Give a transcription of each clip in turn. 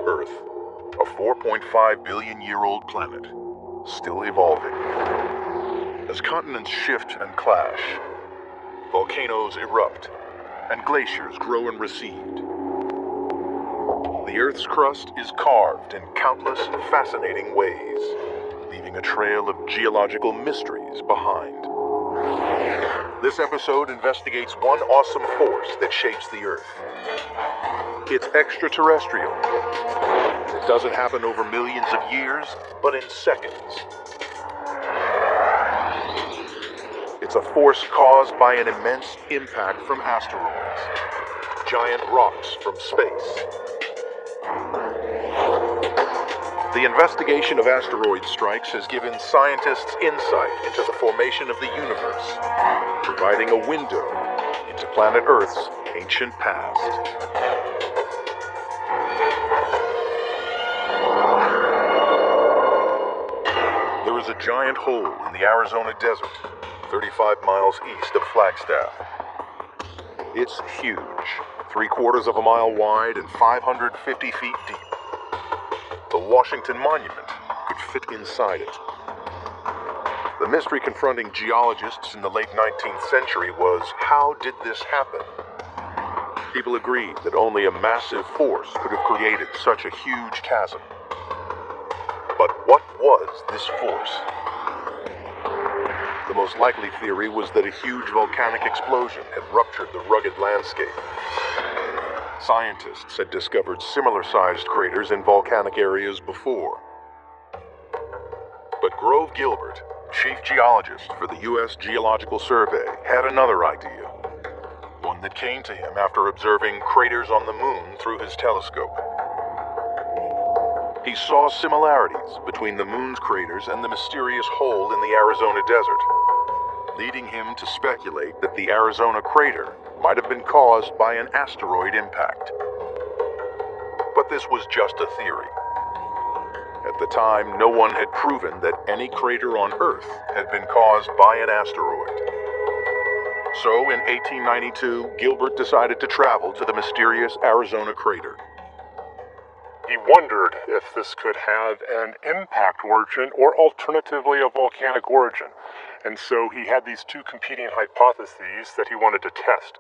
Earth, a 4.5 billion year old planet, still evolving. As continents shift and clash, volcanoes erupt, and glaciers grow and recede. The Earth's crust is carved in countless fascinating ways, leaving a trail of geological mysteries behind. This episode investigates one awesome force that shapes the Earth. It's extraterrestrial. It doesn't happen over millions of years, but in seconds. It's a force caused by an immense impact from asteroids, giant rocks from space. The investigation of asteroid strikes has given scientists insight into the formation of the universe, providing a window into planet Earth's ancient past. There is a giant hole in the Arizona desert, 35 miles east of Flagstaff. It's huge, 3/4 of a mile wide and 550 feet deep. The Washington Monument could fit inside it. The mystery confronting geologists in the late 19th century was, how did this happen? People agreed that only a massive force could have created such a huge chasm. But what was this force? The most likely theory was that a huge volcanic explosion had ruptured the rugged landscape. Scientists had discovered similar-sized craters in volcanic areas before. But Grove Gilbert, chief geologist for the U.S. Geological Survey, had another idea. One that came to him after observing craters on the moon through his telescope. He saw similarities between the moon's craters and the mysterious hole in the Arizona desert, leading him to speculate that the Arizona crater might have been caused by an asteroid impact. But this was just a theory. At the time, no one had proven that any crater on Earth had been caused by an asteroid. So in 1892, Gilbert decided to travel to the mysterious Arizona crater. He wondered if this could have an impact origin or alternatively a volcanic origin. And so he had these two competing hypotheses that he wanted to test.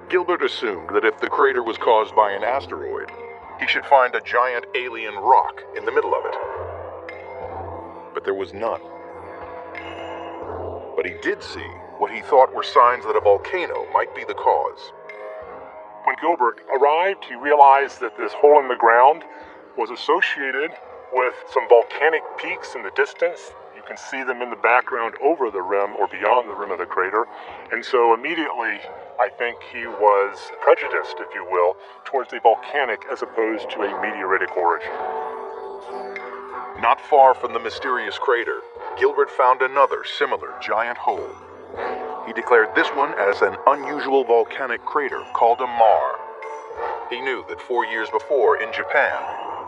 Gilbert assumed that if the crater was caused by an asteroid, he should find a giant alien rock in the middle of it. But there was none. But he did see what he thought were signs that a volcano might be the cause. When Gilbert arrived, he realized that this hole in the ground was associated with some volcanic peaks in the distance. You can see them in the background over the rim or beyond the rim of the crater. And so immediately, I think he was prejudiced, if you will, towards a volcanic as opposed to a meteoritic origin. Not far from the mysterious crater, Gilbert found another similar giant hole. He declared this one as an unusual volcanic crater called a maar. He knew that 4 years before in Japan,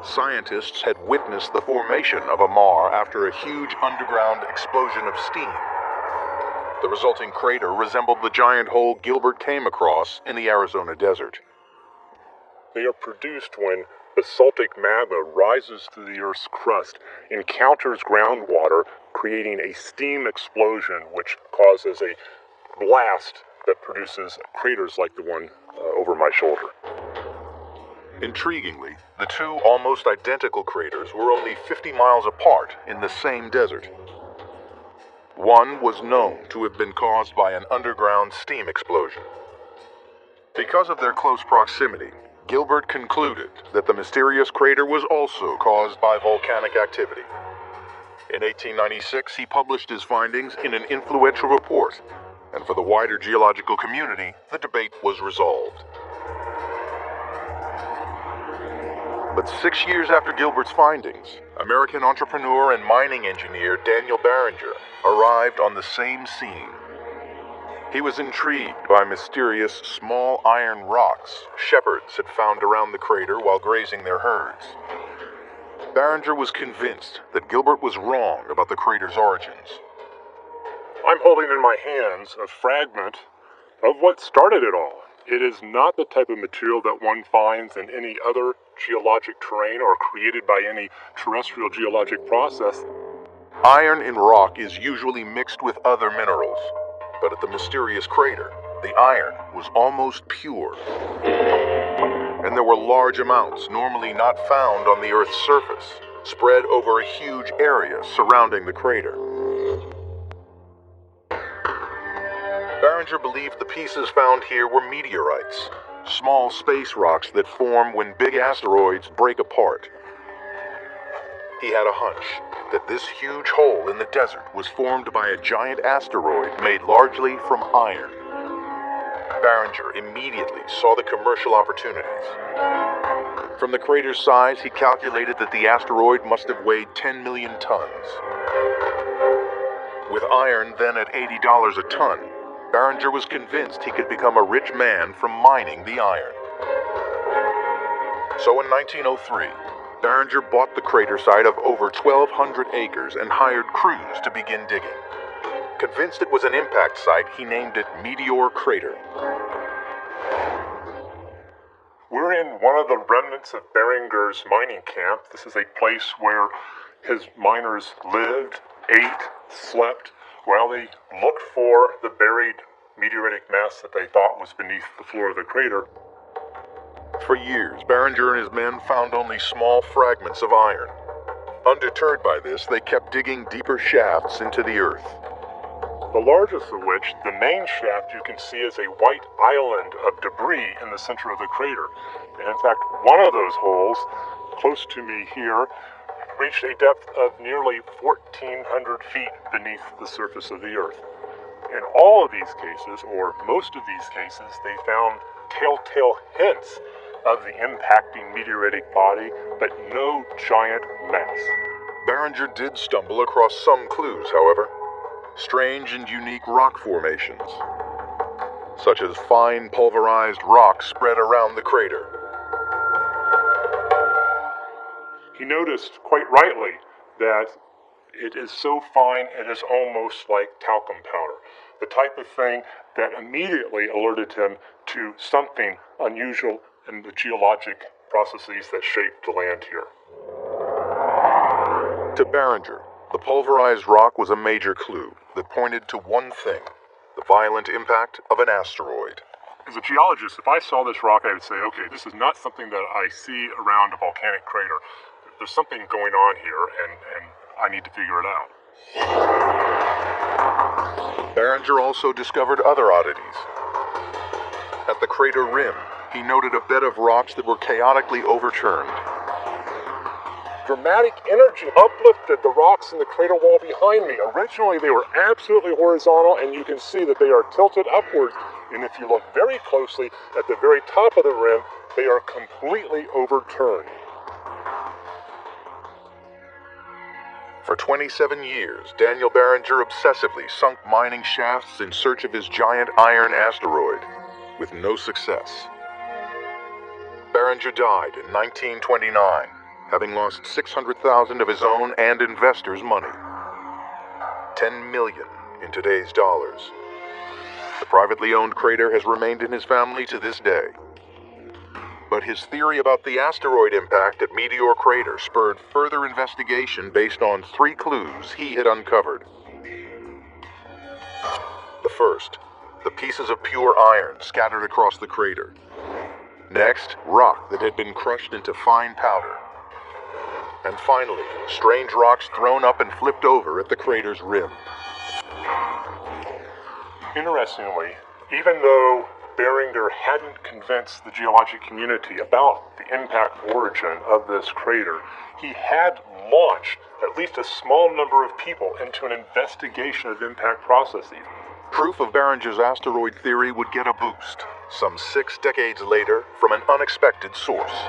scientists had witnessed the formation of a maar after a huge underground explosion of steam. The resulting crater resembled the giant hole Gilbert came across in the Arizona desert. They are produced when basaltic magma rises through the Earth's crust, encounters groundwater, creating a steam explosion which causes a blast that produces craters like the one over my shoulder. Intriguingly, the two almost identical craters were only 50 miles apart in the same desert. One was known to have been caused by an underground steam explosion. Because of their close proximity, Gilbert concluded that the mysterious crater was also caused by volcanic activity. In 1896, he published his findings in an influential report, and for the wider geological community, the debate was resolved. But 6 years after Gilbert's findings, American entrepreneur and mining engineer Daniel Barringer arrived on the same scene. He was intrigued by mysterious small iron rocks shepherds had found around the crater while grazing their herds. Barringer was convinced that Gilbert was wrong about the crater's origins. I'm holding in my hands a fragment of what started it all. It is not the type of material that one finds in any other geologic terrain or created by any terrestrial geologic process. Iron in rock is usually mixed with other minerals, but at the mysterious crater, the iron was almost pure. And there were large amounts normally not found on the Earth's surface, spread over a huge area surrounding the crater. Barringer believed the pieces found here were meteorites, small space rocks that form when big asteroids break apart. He had a hunch that this huge hole in the desert was formed by a giant asteroid made largely from iron. Barringer immediately saw the commercial opportunities. From the crater's size, he calculated that the asteroid must have weighed 10 million tons. With iron then at $80 a ton, Barringer was convinced he could become a rich man from mining the iron. So in 1903, Barringer bought the crater site of over 1,200 acres and hired crews to begin digging. Convinced it was an impact site, he named it Meteor Crater. We're in one of the remnants of Barringer's mining camp. This is a place where his miners lived, ate, slept, while they looked for the buried meteoritic mass that they thought was beneath the floor of the crater. For years, Barringer and his men found only small fragments of iron. Undeterred by this, they kept digging deeper shafts into the earth. The largest of which, the main shaft, you can see is a white island of debris in the center of the crater. And in fact, one of those holes, close to me here, reached a depth of nearly 1,400 feet beneath the surface of the earth. In all of these cases, or most of these cases, they found telltale hints of the impacting meteoritic body, but no giant mass. Barringer did stumble across some clues, however. Strange and unique rock formations, such as fine pulverized rock spread around the crater. He noticed, quite rightly, that it is so fine it is almost like talcum powder, the type of thing that immediately alerted him to something unusual in the geologic processes that shaped the land here. To Barringer, the pulverized rock was a major clue that pointed to one thing: the violent impact of an asteroid. As a geologist, if I saw this rock, I would say, okay, this is not something that I see around a volcanic crater. There's something going on here, and I need to figure it out. Barringer also discovered other oddities. At the crater rim, he noted a bed of rocks that were chaotically overturned. Dramatic energy uplifted the rocks in the crater wall behind me. Originally, they were absolutely horizontal, and you can see that they are tilted upwards. And if you look very closely at the very top of the rim, they are completely overturned. For 27 years, Daniel Barringer obsessively sunk mining shafts in search of his giant iron asteroid, with no success. Barringer died in 1929, having lost $600,000 of his own and investors' money. $10 million in today's dollars. The privately owned crater has remained in his family to this day. But his theory about the asteroid impact at Meteor Crater spurred further investigation based on 3 clues he had uncovered. The first, the pieces of pure iron scattered across the crater. Next, rock that had been crushed into fine powder. And finally, strange rocks thrown up and flipped over at the crater's rim. Interestingly, even though Barringer hadn't convinced the geologic community about the impact origin of this crater, he had launched at least a small number of people into an investigation of impact processes. Proof of Barringer's asteroid theory would get a boost, some 6 decades later, from an unexpected source.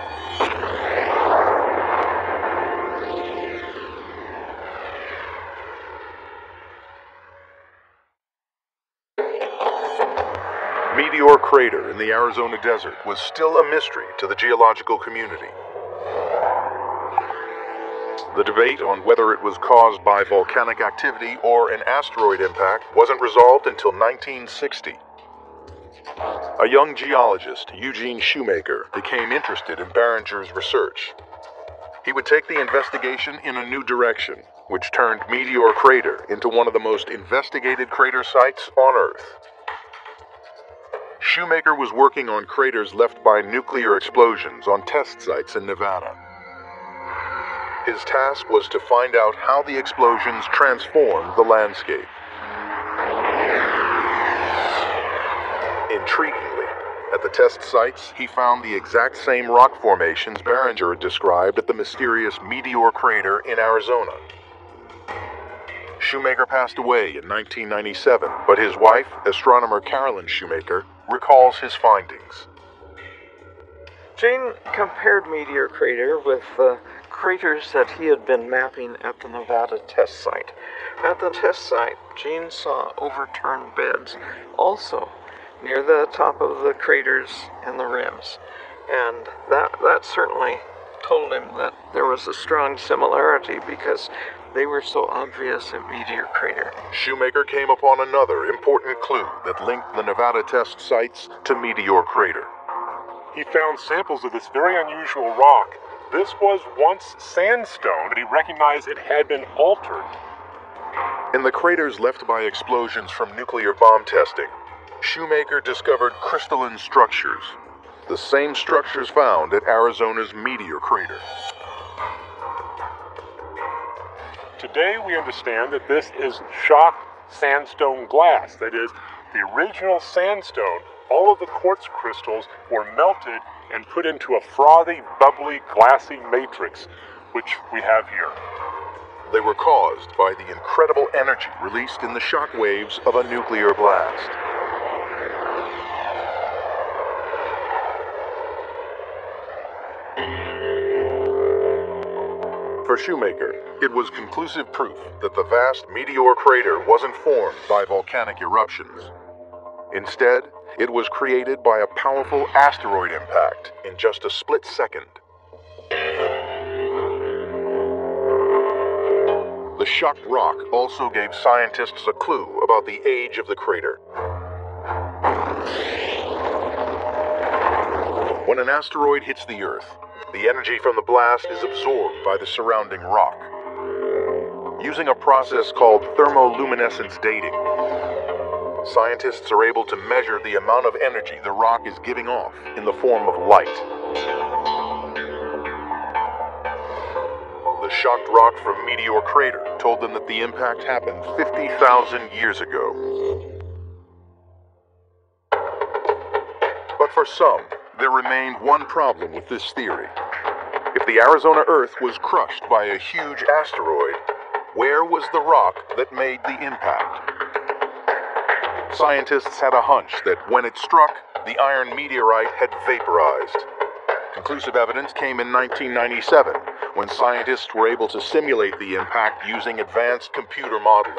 Meteor Crater in the Arizona desert was still a mystery to the geological community. The debate on whether it was caused by volcanic activity or an asteroid impact wasn't resolved until 1960. A young geologist, Eugene Shoemaker, became interested in Barringer's research. He would take the investigation in a new direction, which turned Meteor Crater into one of the most investigated crater sites on Earth. Shoemaker was working on craters left by nuclear explosions on test sites in Nevada. His task was to find out how the explosions transformed the landscape. Intriguingly, at the test sites, he found the exact same rock formations Barringer had described at the mysterious Meteor Crater in Arizona. Shoemaker passed away in 1997, but his wife, astronomer Carolyn Shoemaker, recalls his findings. Gene compared Meteor Crater with the craters that he had been mapping at the Nevada test site. At the test site, Gene saw overturned beds also near the top of the craters and the rims. And that certainly told him that there was a strong similarity because they were so obvious at Meteor Crater. Shoemaker came upon another important clue that linked the Nevada test sites to Meteor Crater. He found samples of this very unusual rock. This was once sandstone, but he recognized it had been altered. In the craters left by explosions from nuclear bomb testing, Shoemaker discovered crystalline structures, the same structures found at Arizona's Meteor Crater. Today we understand that this is shock sandstone glass. That is, the original sandstone, all of the quartz crystals were melted and put into a frothy, bubbly, glassy matrix, which we have here. They were caused by the incredible energy released in the shock waves of a nuclear blast. For Shoemaker, it was conclusive proof that the vast Meteor Crater wasn't formed by volcanic eruptions. Instead, it was created by a powerful asteroid impact in just a split second. The shocked rock also gave scientists a clue about the age of the crater. When an asteroid hits the Earth, the energy from the blast is absorbed by the surrounding rock. Using a process called thermoluminescence dating, scientists are able to measure the amount of energy the rock is giving off in the form of light. The shocked rock from Meteor Crater told them that the impact happened 50,000 years ago. But for some, there remained one problem with this theory. If the Arizona Earth was crushed by a huge asteroid, where was the rock that made the impact? Scientists had a hunch that when it struck, the iron meteorite had vaporized. Conclusive evidence came in 1997, when scientists were able to simulate the impact using advanced computer modeling.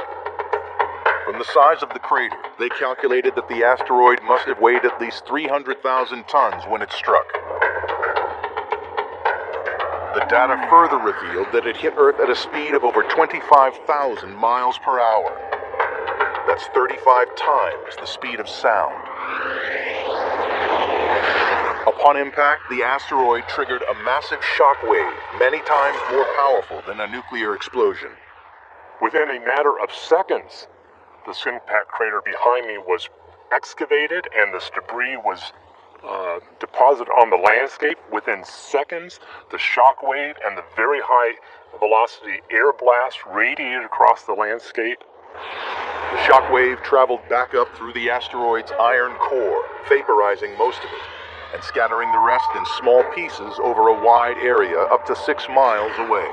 From the size of the crater, they calculated that the asteroid must have weighed at least 300,000 tons when it struck. The data further revealed that it hit Earth at a speed of over 25,000 miles per hour. That's 35 times the speed of sound. Upon impact, the asteroid triggered a massive shock wave, many times more powerful than a nuclear explosion. Within a matter of seconds, this impact crater behind me was excavated and this debris was deposited on the landscape. Within seconds, the shock wave and the very high velocity air blast radiated across the landscape. The shock wave traveled back up through the asteroid's iron core, vaporizing most of it, and scattering the rest in small pieces over a wide area up to 6 miles away.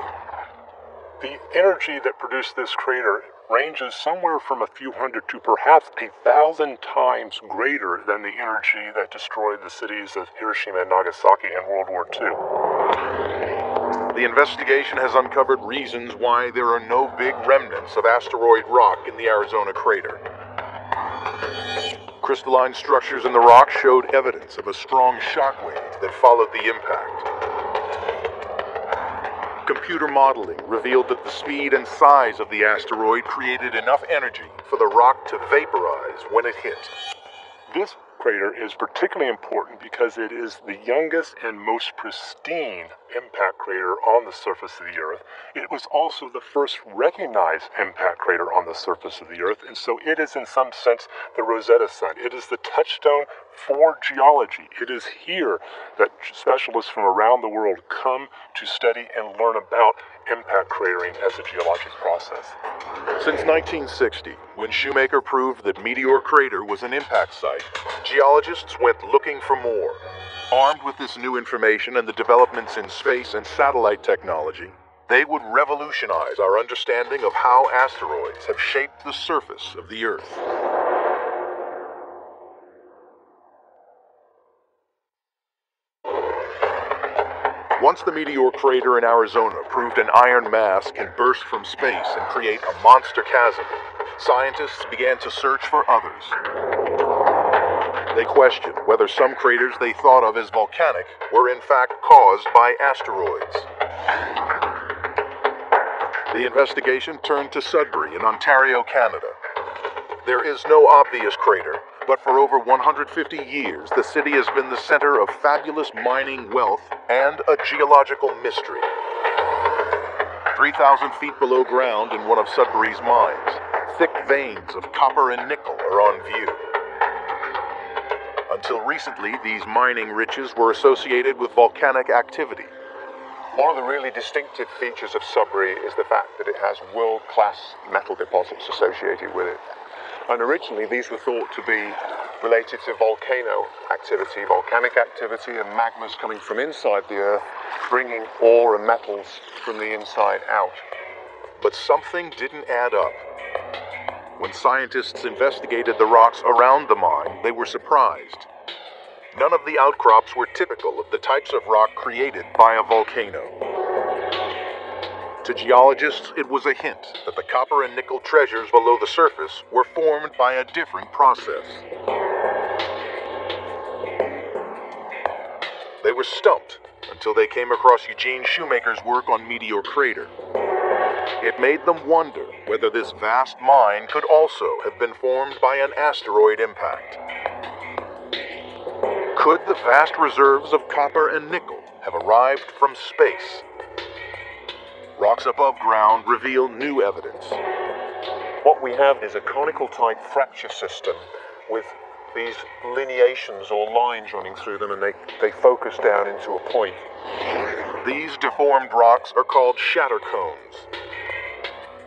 The energy that produced this crater ranges somewhere from a few hundred to perhaps 1,000 times greater than the energy that destroyed the cities of Hiroshima and Nagasaki in World War II. The investigation has uncovered reasons why there are no big remnants of asteroid rock in the Arizona crater. Crystalline structures in the rock showed evidence of a strong shockwave that followed the impact. Computer modeling revealed that the speed and size of the asteroid created enough energy for the rock to vaporize when it hit. This crater is particularly important because it is the youngest and most pristine impact crater on the surface of the Earth. It was also the first recognized impact crater on the surface of the Earth, and so it is in some sense the Rosetta Stone. It is the touchstone for geology. It is here that specialists from around the world come to study and learn about impact cratering as a geologic process. Since 1960, when Shoemaker proved that Meteor Crater was an impact site, geologists went looking for more. Armed with this new information and the developments in space and satellite technology, they would revolutionize our understanding of how asteroids have shaped the surface of the Earth. Once the Meteor Crater in Arizona proved an iron mass can burst from space and create a monster chasm, scientists began to search for others. They questioned whether some craters they thought of as volcanic were in fact caused by asteroids. The investigation turned to Sudbury in Ontario, Canada. There is no obvious crater, but for over 150 years, the city has been the center of fabulous mining wealth and a geological mystery. 3,000 feet below ground in one of Sudbury's mines, thick veins of copper and nickel are on view. Until recently, these mining riches were associated with volcanic activity. One of the really distinctive features of Sudbury is the fact that it has world-class metal deposits associated with it. And originally these were thought to be related to volcano activity, volcanic activity, and magmas coming from inside the Earth, bringing ore and metals from the inside out. But something didn't add up. When scientists investigated the rocks around the mine, they were surprised. None of the outcrops were typical of the types of rock created by a volcano. To geologists, it was a hint that the copper and nickel treasures below the surface were formed by a different process. They were stumped until they came across Eugene Shoemaker's work on Meteor Crater. It made them wonder whether this vast mine could also have been formed by an asteroid impact. Could the vast reserves of copper and nickel have arrived from space? Rocks above ground reveal new evidence. What we have is a conical type fracture system with these lineations or lines running through them, and they focus down into a point. These deformed rocks are called shatter cones.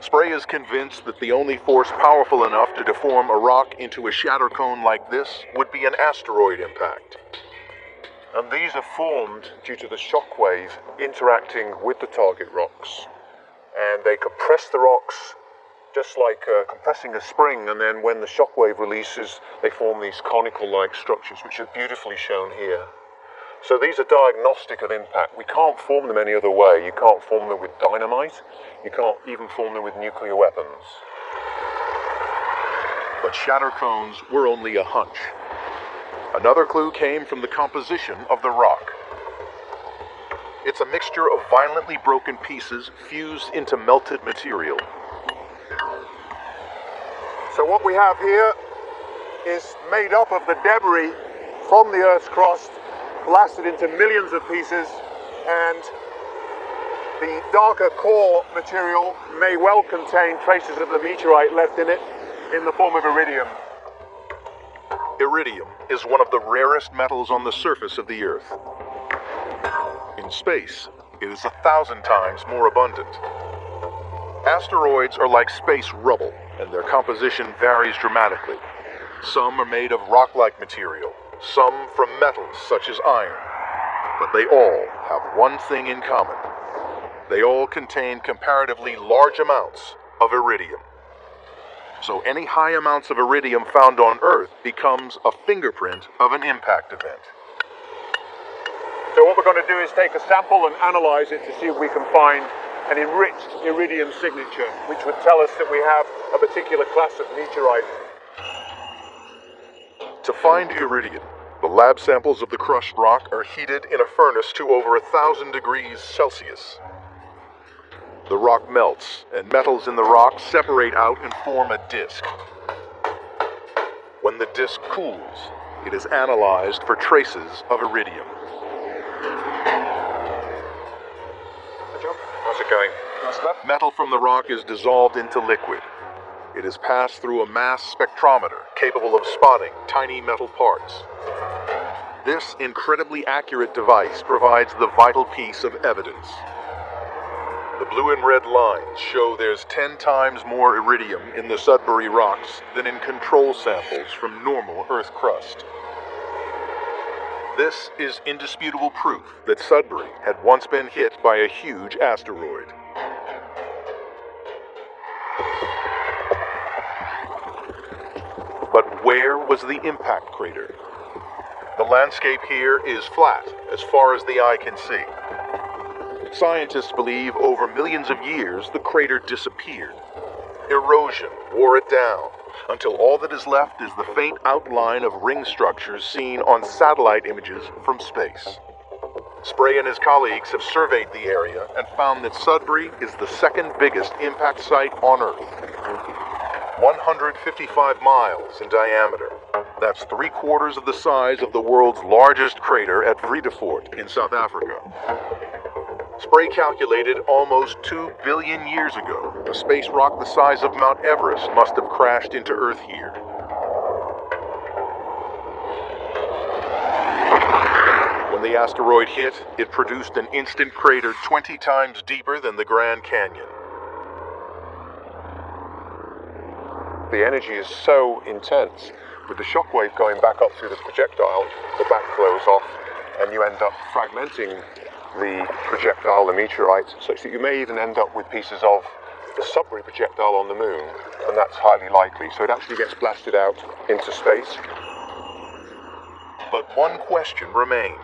Spray is convinced that the only force powerful enough to deform a rock into a shatter cone like this would be an asteroid impact. And these are formed due to the shock wave interacting with the target rocks. And they compress the rocks just like compressing a spring, and then when the shock wave releases, they form these conical-like structures, which are beautifully shown here. So these are diagnostic of impact. We can't form them any other way. You can't form them with dynamite. You can't even form them with nuclear weapons. But shatter cones were only a hunch. Another clue came from the composition of the rock. It's a mixture of violently broken pieces fused into melted material. So what we have here is made up of the debris from the Earth's crust, blasted into millions of pieces, and the darker core material may well contain traces of the meteorite left in it in the form of iridium. Iridium is one of the rarest metals on the surface of the Earth. In space, it is 1,000 times more abundant. Asteroids are like space rubble, and their composition varies dramatically. Some are made of rock-like material, some from metals such as iron. But they all have one thing in common. They all contain comparatively large amounts of iridium. So any high amounts of iridium found on Earth becomes a fingerprint of an impact event. So what we're going to do is take a sample and analyze it to see if we can find an enriched iridium signature, which would tell us that we have a particular class of meteorite. To find iridium, the lab samples of the crushed rock are heated in a furnace to over 1,000 degrees Celsius. The rock melts, and metals in the rock separate out and form a disk. When the disk cools, it is analyzed for traces of iridium. How's it going? Metal from the rock is dissolved into liquid. It is passed through a mass spectrometer capable of spotting tiny metal parts. This incredibly accurate device provides the vital piece of evidence. The blue and red lines show there's 10 times more iridium in the Sudbury rocks than in control samples from normal Earth crust. This is indisputable proof that Sudbury had once been hit by a huge asteroid. But where was the impact crater? The landscape here is flat as far as the eye can see. Scientists believe over millions of years the crater disappeared. Erosion wore it down until all that is left is the faint outline of ring structures seen on satellite images from space. Spray and his colleagues have surveyed the area and found that Sudbury is the second biggest impact site on Earth. 155 miles in diameter. That's 3/4 of the size of the world's largest crater at Vredefort in South Africa. Spray calculated almost 2 billion years ago, a space rock the size of Mount Everest must have crashed into Earth here. When the asteroid hit, it produced an instant crater 20 times deeper than the Grand Canyon. The energy is so intense. With the shockwave going back up through the projectile, the back blows off, and you end up fragmenting the projectile, the meteorite, such that you may even end up with pieces of the Sudbury projectile on the moon, and that's highly likely. So it actually gets blasted out into space. But one question remained.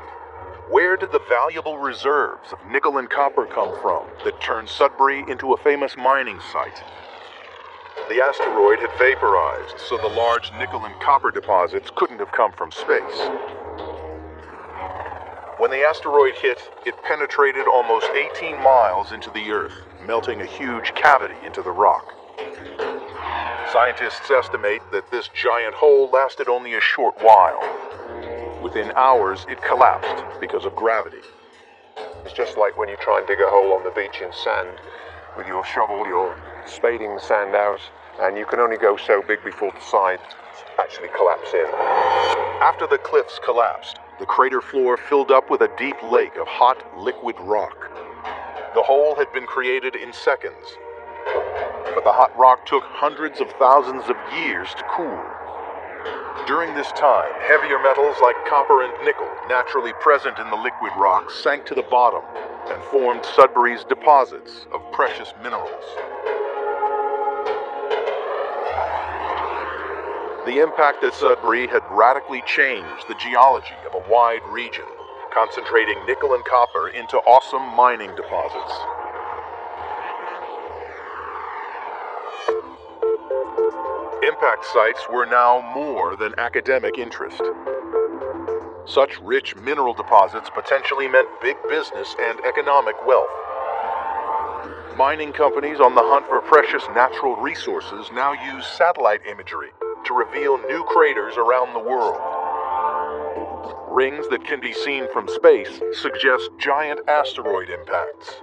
Where did the valuable reserves of nickel and copper come from that turned Sudbury into a famous mining site? The asteroid had vaporized, so the large nickel and copper deposits couldn't have come from space. When the asteroid hit, it penetrated almost 18 miles into the Earth, melting a huge cavity into the rock. Scientists estimate that this giant hole lasted only a short while. Within hours, it collapsed because of gravity. It's just like when you try and dig a hole on the beach in sand with your shovel, you're spading the sand out, and you can only go so big before the sides actually collapse in. After the cliffs collapsed, the crater floor filled up with a deep lake of hot, liquid rock. The hole had been created in seconds, but the hot rock took hundreds of thousands of years to cool. During this time, heavier metals like copper and nickel, naturally present in the liquid rock, sank to the bottom and formed Sudbury's deposits of precious minerals. The impact at Sudbury had radically changed the geology of a wide region, concentrating nickel and copper into awesome mining deposits. Impact sites were now more than academic interest. Such rich mineral deposits potentially meant big business and economic wealth. Mining companies on the hunt for precious natural resources now use satellite imagery to reveal new craters around the world. Rings that can be seen from space suggest giant asteroid impacts.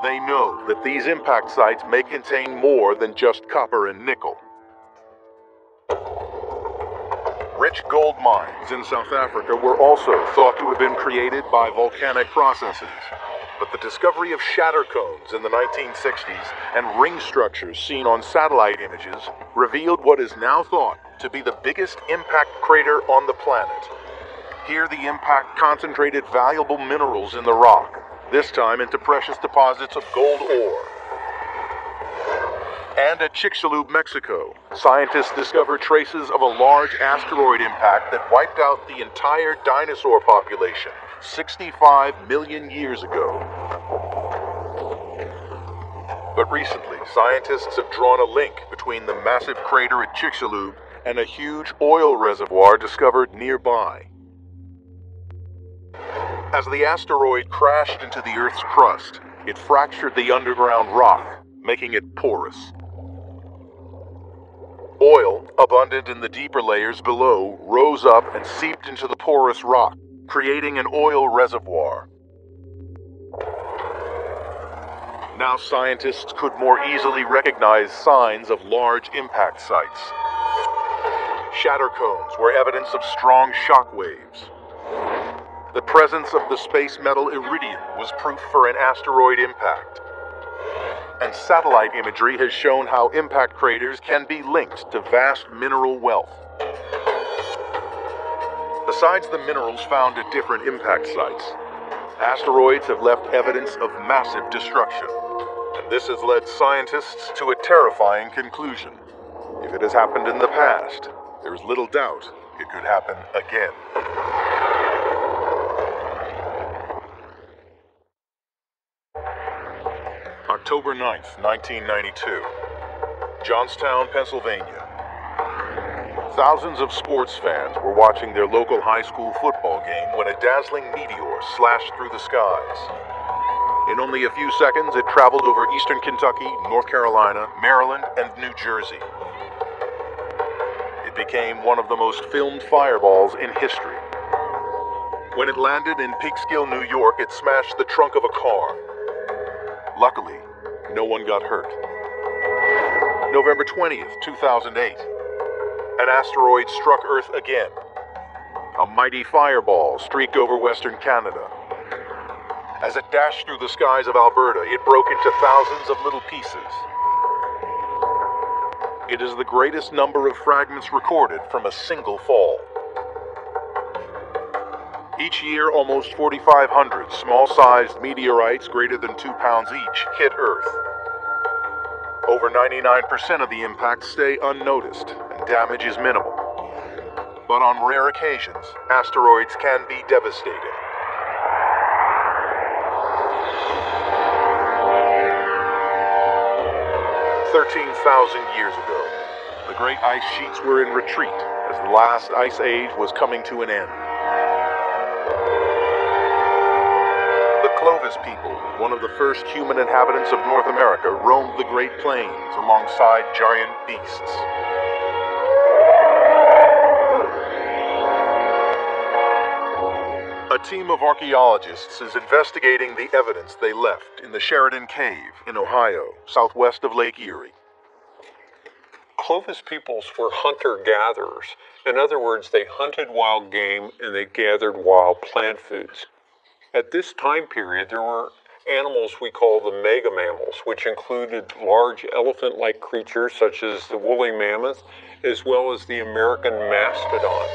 They know that these impact sites may contain more than just copper and nickel. Rich gold mines in South Africa were also thought to have been created by volcanic processes. But the discovery of shatter cones in the 1960s and ring structures seen on satellite images revealed what is now thought to be the biggest impact crater on the planet. Here the impact concentrated valuable minerals in the rock, this time into precious deposits of gold ore. And at Chicxulub, Mexico, scientists discovered traces of a large asteroid impact that wiped out the entire dinosaur population 65 million years ago. But recently, scientists have drawn a link between the massive crater at Chicxulub and a huge oil reservoir discovered nearby. As the asteroid crashed into the Earth's crust, it fractured the underground rock, making it porous. Oil, abundant in the deeper layers below, rose up and seeped into the porous rock, creating an oil reservoir. Now scientists could more easily recognize signs of large impact sites. Shatter cones were evidence of strong shock waves. The presence of the space metal iridium was proof for an asteroid impact. And satellite imagery has shown how impact craters can be linked to vast mineral wealth. Besides the minerals found at different impact sites, asteroids have left evidence of massive destruction. And this has led scientists to a terrifying conclusion. If it has happened in the past, there is little doubt it could happen again. October 9th, 1992. Johnstown, Pennsylvania. Thousands of sports fans were watching their local high school football game when a dazzling meteor slashed through the skies. In only a few seconds, it traveled over eastern Kentucky, North Carolina, Maryland, and New Jersey. It became one of the most filmed fireballs in history. When it landed in Peekskill, New York, it smashed the trunk of a car. Luckily, no one got hurt. November 20th, 2008. An asteroid struck Earth again. A mighty fireball streaked over western Canada. As it dashed through the skies of Alberta, it broke into thousands of little pieces. It is the greatest number of fragments recorded from a single fall. Each year, almost 4,500 small-sized meteorites greater than 2 pounds each hit Earth. Over 99% of the impacts stay unnoticed, and damage is minimal. But on rare occasions, asteroids can be devastating. Years ago, the great ice sheets were in retreat as the last ice age was coming to an end. The Clovis people, one of the first human inhabitants of North America, roamed the Great Plains alongside giant beasts. A team of archaeologists is investigating the evidence they left in the Sheridan Cave in Ohio, southwest of Lake Erie. Clovis peoples were hunter-gatherers. In other words, they hunted wild game and they gathered wild plant foods. At this time period, there were animals we call the mega mammals, which included large elephant-like creatures such as the woolly mammoth, as well as the American mastodon.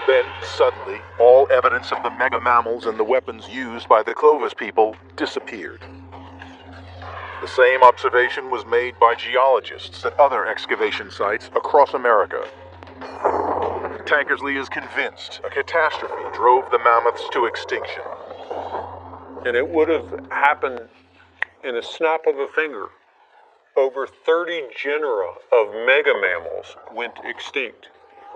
Then, suddenly, all evidence of the mega mammals and the weapons used by the Clovis people disappeared. The same observation was made by geologists at other excavation sites across America. Tankersley is convinced a catastrophe drove the mammoths to extinction. And it would have happened in a snap of a finger. Over 30 genera of mega mammals went extinct,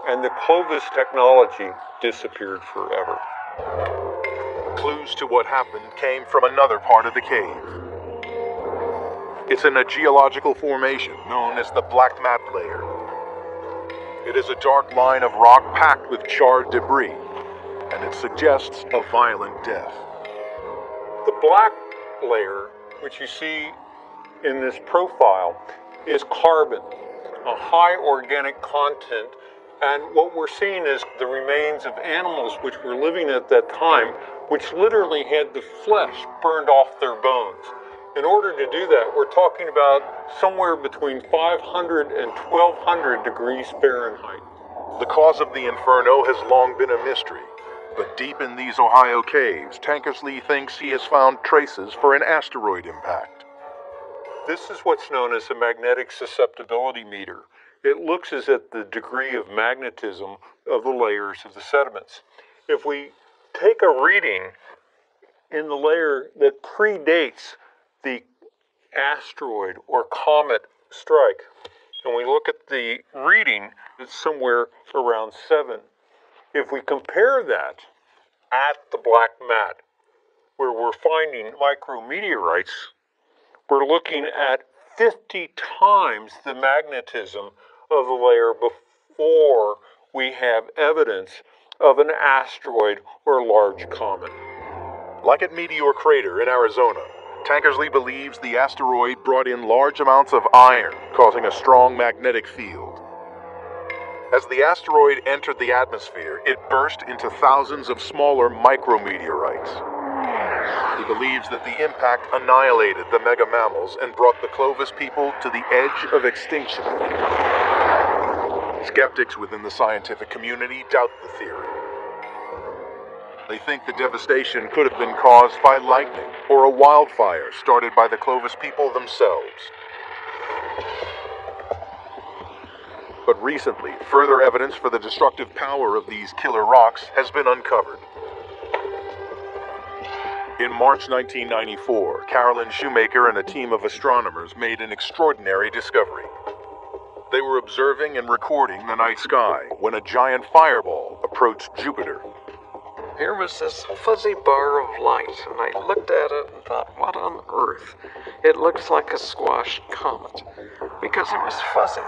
and the Clovis technology disappeared forever. Clues to what happened came from another part of the cave. It's in a geological formation known as the Black Mat Layer. It is a dark line of rock packed with charred debris, and it suggests a violent death. The black layer, which you see in this profile, is carbon, a high organic content, and what we're seeing is the remains of animals which were living at that time, which literally had the flesh burned off their bones. In order to do that, we're talking about somewhere between 500 and 1200 degrees Fahrenheit. The cause of the inferno has long been a mystery, but deep in these Ohio caves, Tankersley thinks he has found traces for an asteroid impact. This is what's known as a magnetic susceptibility meter. It looks as at the degree of magnetism of the layers of the sediments. If we take a reading in the layer that predates the asteroid or comet strike, and we look at the reading, it's somewhere around 7. If we compare that at the Black Mat, where we're finding micrometeorites, we're looking at 50 times the magnetism of the layer before we have evidence of an asteroid or large comet. Like at Meteor Crater in Arizona, Tankersley believes the asteroid brought in large amounts of iron, causing a strong magnetic field. As the asteroid entered the atmosphere, it burst into thousands of smaller micrometeorites. He believes that the impact annihilated the mega mammals and brought the Clovis people to the edge of extinction. Skeptics within the scientific community doubt the theory. They think the devastation could have been caused by lightning or a wildfire started by the Clovis people themselves. But recently, further evidence for the destructive power of these killer rocks has been uncovered. In March 1994, Carolyn Shoemaker and a team of astronomers made an extraordinary discovery. They were observing and recording the night sky when a giant fireball approached Jupiter. Here was this fuzzy bar of light, and I looked at it and thought, what on earth? It looked like a squashed comet, because it was fuzzy.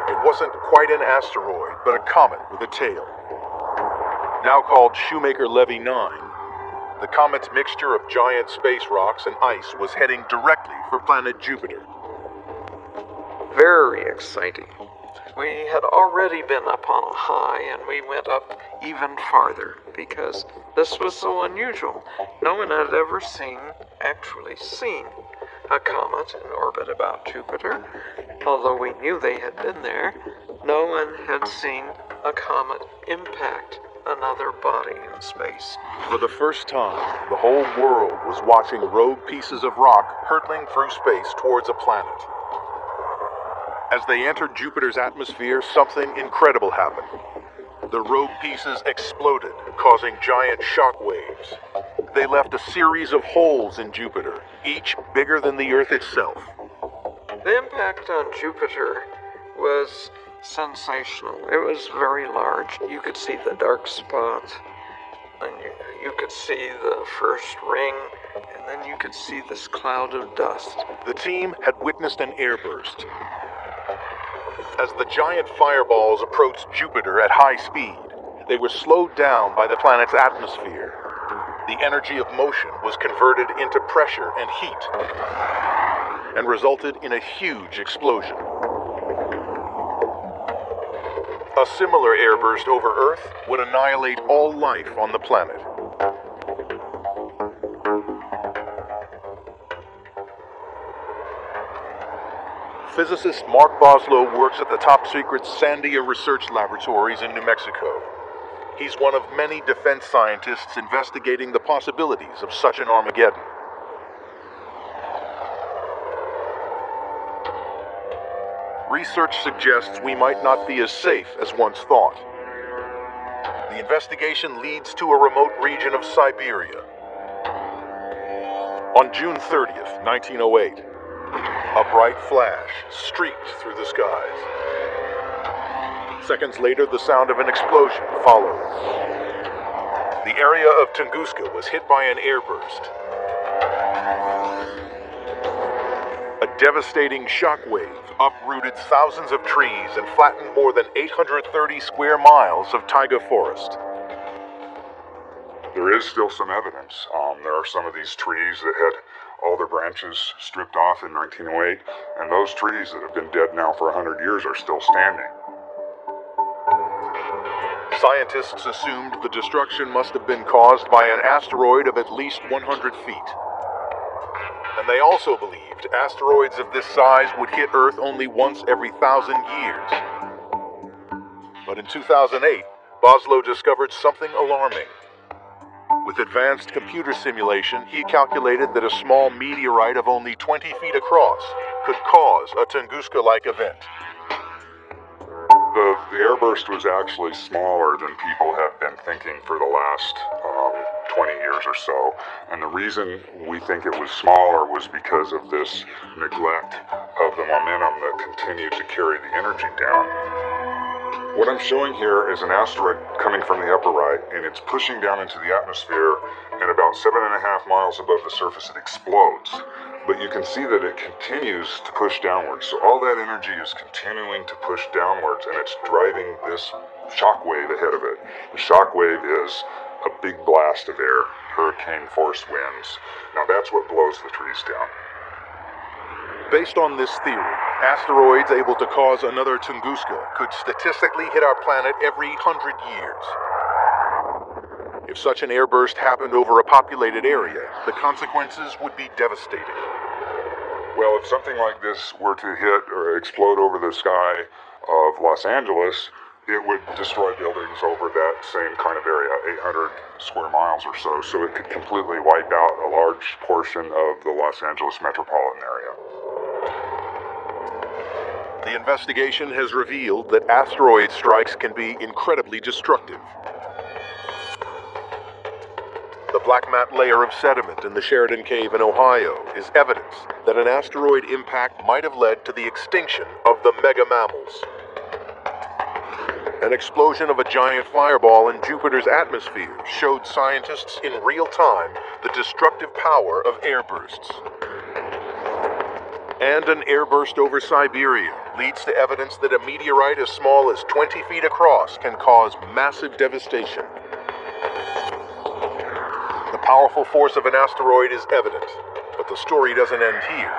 It wasn't quite an asteroid, but a comet with a tail. Now called Shoemaker-Levy 9, the comet's mixture of giant space rocks and ice was heading directly for planet Jupiter. Very exciting. We had already been up on a high, and we went up even farther, because this was so unusual. No one had ever actually seen a comet in orbit about Jupiter. Although we knew they had been there, no one had seen a comet impact another body in space. For the first time, the whole world was watching rogue pieces of rock hurtling through space towards a planet. As they entered Jupiter's atmosphere, something incredible happened. The rogue pieces exploded, causing giant shock waves. They left a series of holes in Jupiter, each bigger than the Earth itself. The impact on Jupiter was sensational. It was very large. You could see the dark spot, and you could see the first ring, and then you could see this cloud of dust. The team had witnessed an airburst. As the giant fireballs approached Jupiter at high speed, they were slowed down by the planet's atmosphere. The energy of motion was converted into pressure and heat, and resulted in a huge explosion. A similar airburst over Earth would annihilate all life on the planet. Physicist Mark Boslow works at the top-secret Sandia Research Laboratories in New Mexico. He's one of many defense scientists investigating the possibilities of such an Armageddon. Research suggests we might not be as safe as once thought. The investigation leads to a remote region of Siberia. On June 30th, 1908, a bright flash streaked through the skies. Seconds later, the sound of an explosion followed. The area of Tunguska was hit by an airburst. A devastating shockwave uprooted thousands of trees and flattened more than 830 square miles of taiga forest. There is still some evidence. There are some of these trees that had all their branches stripped off in 1908, and those trees that have been dead now for 100 years are still standing. Scientists assumed the destruction must have been caused by an asteroid of at least 100 feet. And they also believed asteroids of this size would hit Earth only once every 1,000 years. But in 2008, Boslow discovered something alarming. With advanced computer simulation, he calculated that a small meteorite of only 20 feet across could cause a Tunguska-like event. The airburst was actually smaller than people have been thinking for the last 20 years or so. And the reason we think it was smaller was because of this neglect of the momentum that continued to carry the energy down. What I'm showing here is an asteroid coming from the upper right, and it's pushing down into the atmosphere, and about 7.5 miles above the surface it explodes. but you can see that it continues to push downwards. So all that energy is continuing to push downwards, and it's driving this shock wave ahead of it. The shock wave is a big blast of air, hurricane force winds. Now that's what blows the trees down. Based on this theory, asteroids able to cause another Tunguska could statistically hit our planet every 100 years. If such an airburst happened over a populated area, the consequences would be devastating. Well, if something like this were to hit or explode over the sky of Los Angeles, it would destroy buildings over that same kind of area, 800 square miles or so, so it could completely wipe out a large portion of the Los Angeles metropolitan area. The investigation has revealed that asteroid strikes can be incredibly destructive. The black mat layer of sediment in the Sheridan Cave in Ohio is evidence that an asteroid impact might have led to the extinction of the mega mammals. An explosion of a giant fireball in Jupiter's atmosphere showed scientists in real time the destructive power of airbursts. And an airburst over Siberia leads to evidence that a meteorite as small as 20 feet across can cause massive devastation. The powerful force of an asteroid is evident, but the story doesn't end here.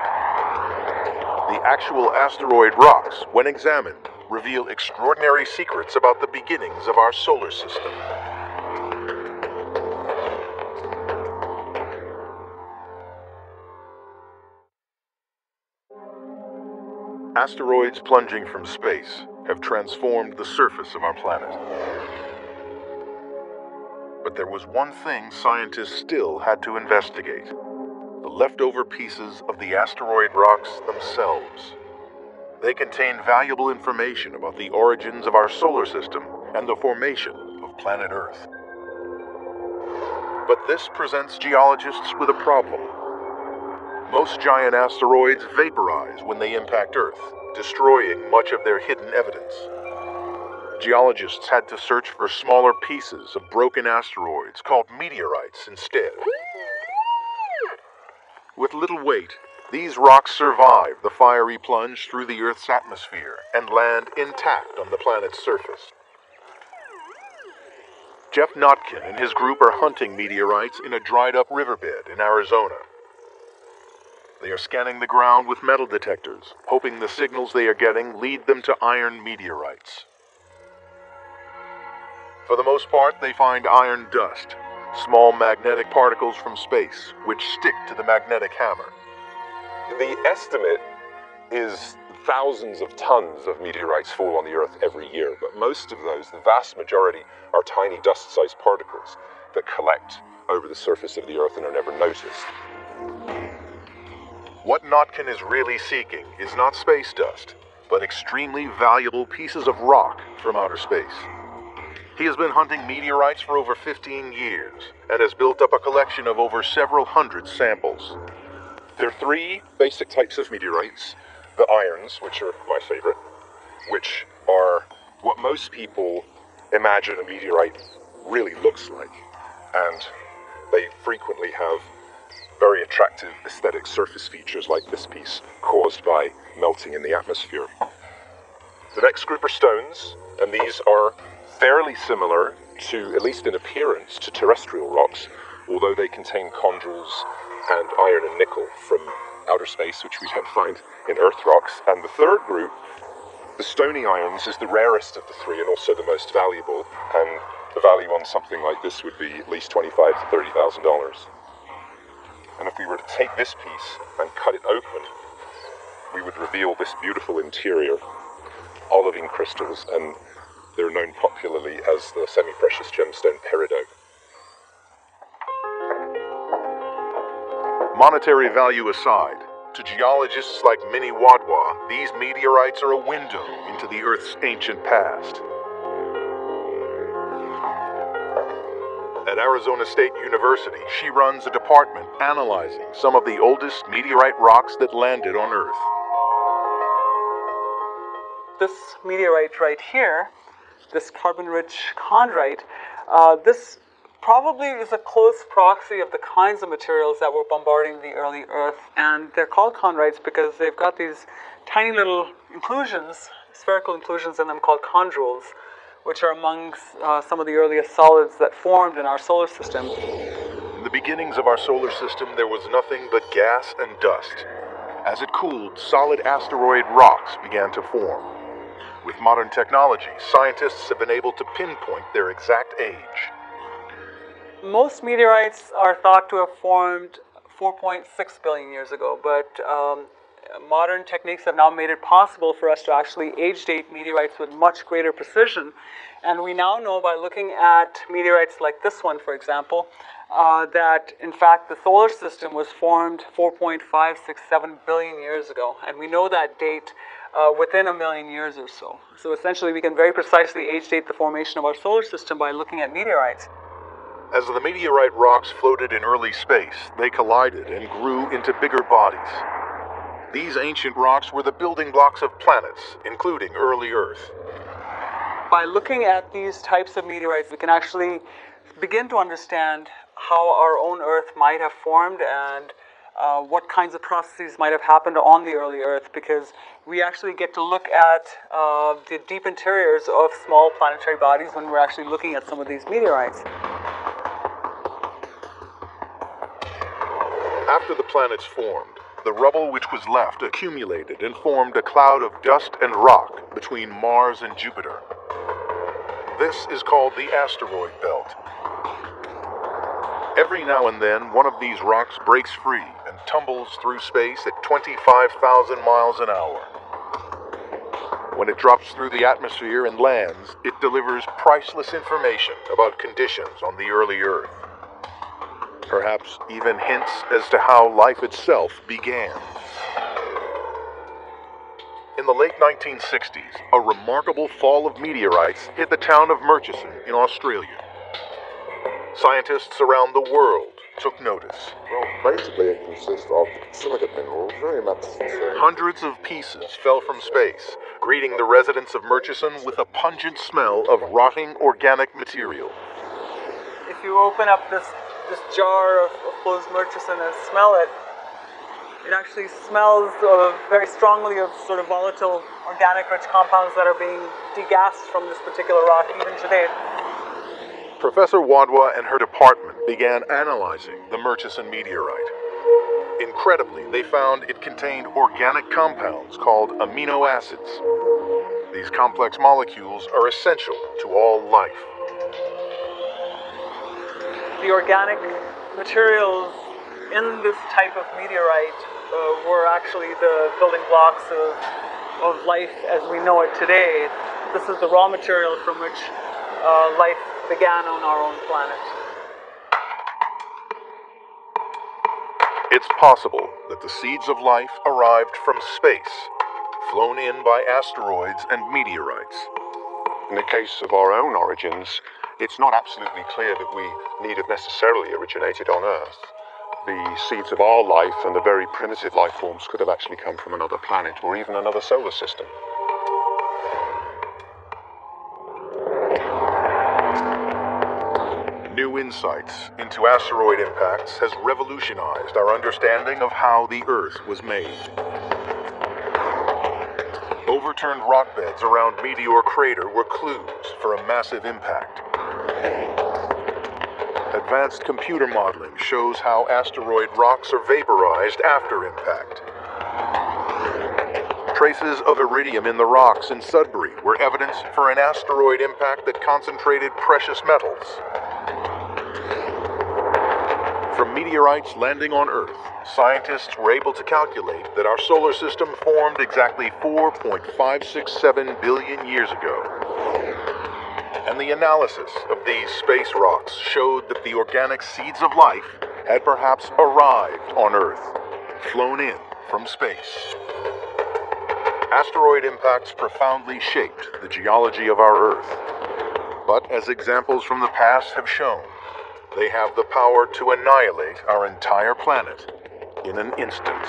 The actual asteroid rocks, when examined, reveal extraordinary secrets about the beginnings of our solar system. Asteroids plunging from space have transformed the surface of our planet. But there was one thing scientists still had to investigate: the leftover pieces of the asteroid rocks themselves. They contain valuable information about the origins of our solar system and the formation of planet Earth. But this presents geologists with a problem. Most giant asteroids vaporize when they impact Earth, destroying much of their hidden evidence. Geologists had to search for smaller pieces of broken asteroids called meteorites instead. With little weight, these rocks survive the fiery plunge through the Earth's atmosphere and land intact on the planet's surface. Jeff Notkin and his group are hunting meteorites in a dried-up riverbed in Arizona. They are scanning the ground with metal detectors, hoping the signals they are getting lead them to iron meteorites. For the most part, they find iron dust, small magnetic particles from space, which stick to the magnetic hammer. The estimate is thousands of tons of meteorites fall on the Earth every year, but most of those, the vast majority, are tiny dust-sized particles that collect over the surface of the Earth and are never noticed. What Notkin is really seeking is not space dust, but extremely valuable pieces of rock from outer space. He has been hunting meteorites for over 15 years and has built up a collection of over several hundred samples. There are three basic types of meteorites: the irons, which are my favorite, which are what most people imagine a meteorite really looks like, and they frequently have very attractive aesthetic surface features like this piece caused by melting in the atmosphere. The next group are stones, and these are fairly similar to, at least in appearance, to terrestrial rocks, although they contain chondrules and iron and nickel from outer space, which we don't find in Earth rocks. And the third group, the stony irons, is the rarest of the three and also the most valuable, and the value on something like this would be at least $25,000 to $30,000. And if we were to take this piece and cut it open, we would reveal this beautiful interior, olivine crystals, and they're known popularly as the semi-precious gemstone peridot. Monetary value aside, to geologists like Minnie Wadwa, these meteorites are a window into the Earth's ancient past. At Arizona State University, she runs a department analyzing some of the oldest meteorite rocks that landed on Earth. This meteorite right here, this carbon-rich chondrite, this probably is a close proxy of the kinds of materials that were bombarding the early Earth. And they're called chondrites because they've got these tiny little inclusions, spherical inclusions in them called chondrules, which are among some of the earliest solids that formed in our solar system. In the beginnings of our solar system, there was nothing but gas and dust. As it cooled, solid asteroid rocks began to form. With modern technology, scientists have been able to pinpoint their exact age. Most meteorites are thought to have formed 4.6 billion years ago, but modern techniques have now made it possible for us to actually age date meteorites with much greater precision. And we now know by looking at meteorites like this one, for example, that in fact the solar system was formed 4.567 billion years ago. And we know that date within a million years or so. So essentially we can very precisely age date the formation of our solar system by looking at meteorites. As the meteorite rocks floated in early space, they collided and grew into bigger bodies. These ancient rocks were the building blocks of planets, including early Earth. By looking at these types of meteorites, we can actually begin to understand how our own Earth might have formed and what kinds of processes might have happened on the early Earth, because we actually get to look at the deep interiors of small planetary bodies when we're actually looking at some of these meteorites. After the planets formed, the rubble which was left accumulated and formed a cloud of dust and rock between Mars and Jupiter. This is called the asteroid belt. Every now and then, one of these rocks breaks free and tumbles through space at 25,000 miles an hour. When it drops through the atmosphere and lands, it delivers priceless information about conditions on the early Earth. Perhaps even hints as to how life itself began. In the late 1960s, a remarkable fall of meteorites hit the town of Murchison in Australia. Scientists around the world took notice. Well, basically it consists of silicate minerals, very much the same. Hundreds of pieces fell from space, greeting the residents of Murchison with a pungent smell of rotting organic material. If you open up this jar of closed Murchison and smell it, it actually smells very strongly of sort of volatile organic rich compounds that are being degassed from this particular rock even today. Professor Wadwa and her department began analyzing the Murchison meteorite. Incredibly, they found it contained organic compounds called amino acids. These complex molecules are essential to all life. The organic materials in this type of meteorite were actually the building blocks of life as we know it today. This is the raw material from which life began on our own planet. It's possible that the seeds of life arrived from space, flown in by asteroids and meteorites. In the case of our own origins, it's not absolutely clear that we need have necessarily originated on Earth. The seeds of our life and the very primitive life forms could have actually come from another planet or even another solar system. New insights into asteroid impacts has revolutionized our understanding of how the Earth was made. Overturned rock beds around Meteor Crater were clues for a massive impact. Advanced computer modeling shows how asteroid rocks are vaporized after impact. Traces of iridium in the rocks in Sudbury were evidence for an asteroid impact that concentrated precious metals. From meteorites landing on Earth, scientists were able to calculate that our solar system formed exactly 4.567 billion years ago. And the analysis of these space rocks showed that the organic seeds of life had perhaps arrived on Earth, flown in from space. Asteroid impacts profoundly shaped the geology of our Earth. But as examples from the past have shown, they have the power to annihilate our entire planet in an instant.